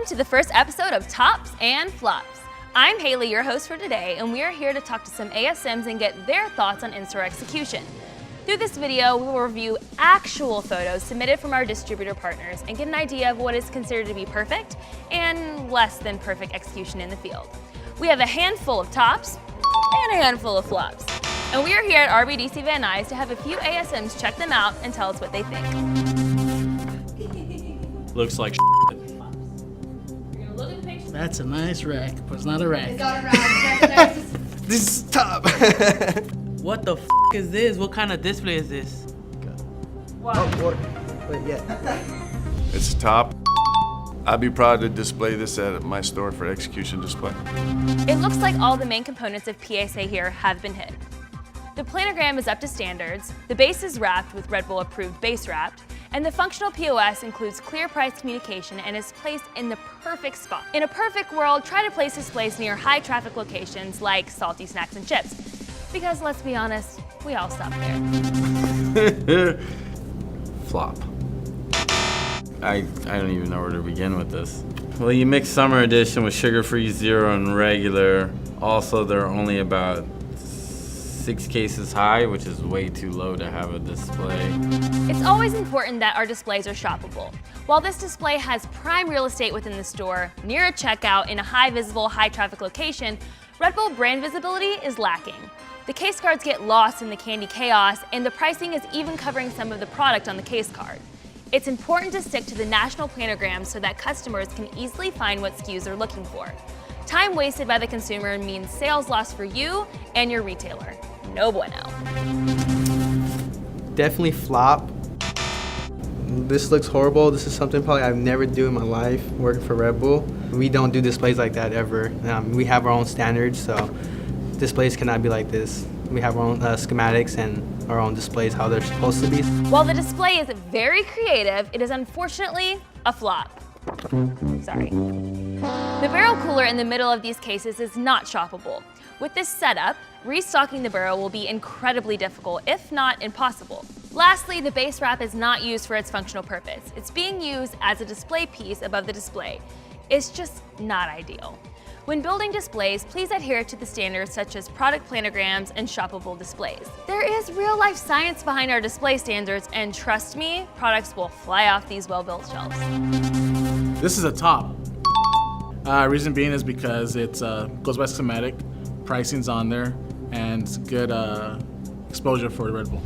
Welcome to the first episode of Tops and Flops. I'm Haley, your host for today, and we are here to talk to some ASMs and get their thoughts on in-store execution. Through this video, we will review actual photos submitted from our distributor partners and get an idea of what is considered to be perfect and less than perfect execution in the field. We have a handful of tops and a handful of flops. And we are here at RBDC Van Nuys to have a few ASMs check them out and tell us what they think. Looks like That's a nice rack, but it's not a rack. It's not a rack. This is top. what the is this? What kind of display is this? It's a top. I'd be proud to display this at my store for execution display. It looks like all the main components of PSA here have been hit. The planogram is up to standards, the base is wrapped with Red Bull approved base wrapped, and the functional POS includes clear price communication and is placed in the perfect spot. In a perfect world, try to place displays near high traffic locations like salty snacks and chips. Because let's be honest, we all stop there. Flop. I don't even know where to begin with this. Well, you mix summer edition with sugar-free zero and regular. Also, they're only about 6 cases high, which is way too low to have a display. It's always important that our displays are shoppable. While this display has prime real estate within the store, near a checkout in a high visible, high traffic location, Red Bull brand visibility is lacking. The case cards get lost in the candy chaos, and the pricing is even covering some of the product on the case card. It's important to stick to the national planograms so that customers can easily find what SKUs they're looking for. Time wasted by the consumer means sales lost for you and your retailer. No bueno. Definitely flop. This looks horrible. This is something probably I've never do in my life working for Red Bull. We don't do displays like that ever. We have our own standards, so displays cannot be like this. We have our own schematics and our own displays, how they're supposed to be. While the display is very creative, it is unfortunately a flop. Sorry. The barrel cooler in the middle of these cases is not shoppable. With this setup, restocking the barrel will be incredibly difficult, if not impossible. Lastly, the base wrap is not used for its functional purpose. It's being used as a display piece above the display. It's just not ideal. When building displays, please adhere to the standards such as product planograms and shoppable displays. There is real-life science behind our display standards, and trust me, products will fly off these well-built shelves. This is a top. Reason being is because it goes by schematic, pricing's on there, and it's good exposure for the Red Bull.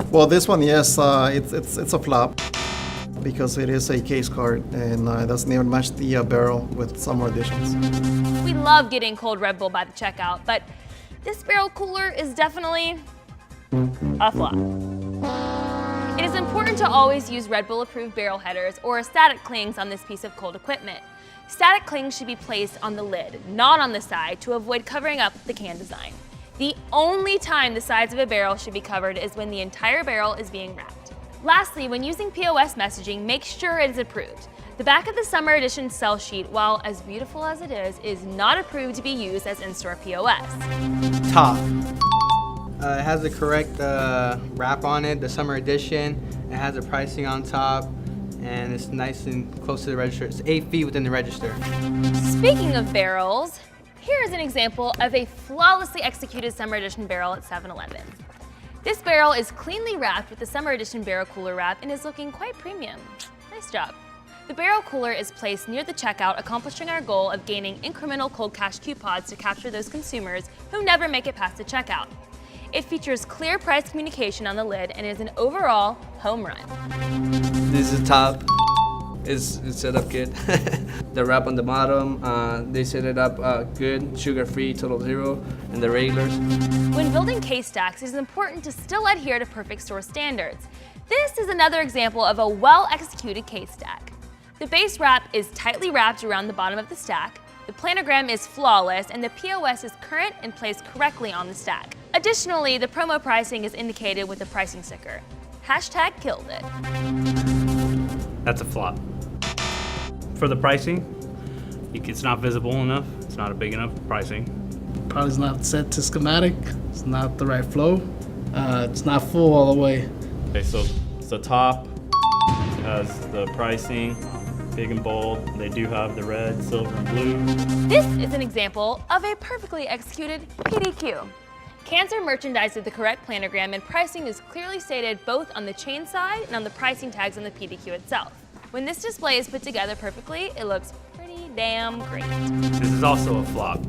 Well, this one, yes, it's a flop because it is a case card and doesn't even match the barrel with summer editions. We love getting cold Red Bull by the checkout, but this barrel cooler is definitely a flop. It is important to always use Red Bull approved barrel headers or static clings on this piece of cold equipment. Static clings should be placed on the lid, not on the side, to avoid covering up the can design. The only time the sides of a barrel should be covered is when the entire barrel is being wrapped. Lastly, when using POS messaging, make sure it is approved. The back of the summer edition sell sheet, while as beautiful as it is not approved to be used as in-store POS. Top. It has the correct wrap on it, the summer edition. It has the pricing on top, and it's nice and close to the register. It's 8 feet within the register. Speaking of barrels, here is an example of a flawlessly executed summer edition barrel at 7-Eleven. This barrel is cleanly wrapped with the summer edition barrel cooler wrap and is looking quite premium. Nice job. The barrel cooler is placed near the checkout, accomplishing our goal of gaining incremental cold cash coupons to capture those consumers who never make it past the checkout. It features clear price communication on the lid and is an overall home run. This is top. It's set up good. The wrap on the bottom, they set it up good, sugar-free, total zero, and the regulars. When building case stacks, it is important to still adhere to perfect store standards. This is another example of a well-executed case stack. The base wrap is tightly wrapped around the bottom of the stack, the planogram is flawless, and the POS is current and placed correctly on the stack. Additionally, the promo pricing is indicated with a pricing sticker. Hashtag killed it. That's a flop. For the pricing, it's not visible enough. It's not a big enough pricing. Probably is not set to schematic. It's not the right flow. It's not full all the way. Okay, so it's the top, has the pricing, big and bold. They do have the red, silver, and blue. This is an example of a perfectly executed PDQ. Cans are merchandised with the correct planogram, and pricing is clearly stated both on the chain side and on the pricing tags on the PDQ itself. When this display is put together perfectly, it looks pretty damn great. This is also a flop.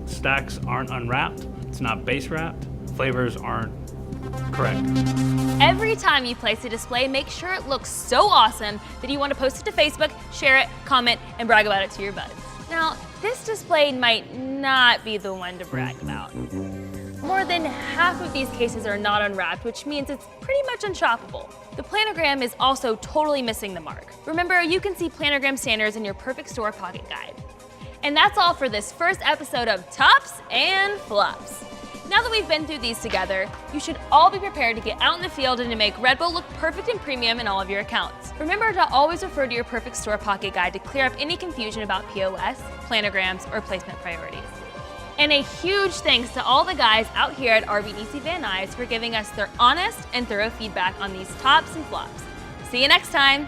Stacks aren't unwrapped. It's not base wrapped. Flavors aren't correct. Every time you place a display, make sure it looks so awesome that you want to post it to Facebook, share it, comment, and brag about it to your buds. Now, this display might not be the one to brag about. More than half of these cases are not unwrapped, which means it's pretty much unshoppable. The planogram is also totally missing the mark. Remember, you can see planogram standards in your Perfect Store Pocket Guide. And that's all for this first episode of Tops and Flops. Now that we've been through these together, you should all be prepared to get out in the field and to make Red Bull look perfect and premium in all of your accounts. Remember to always refer to your Perfect Store Pocket Guide to clear up any confusion about POS, planograms, or placement priorities. And a huge thanks to all the guys out here at RBDC Van Nuys for giving us their honest and thorough feedback on these tops and flops. See you next time.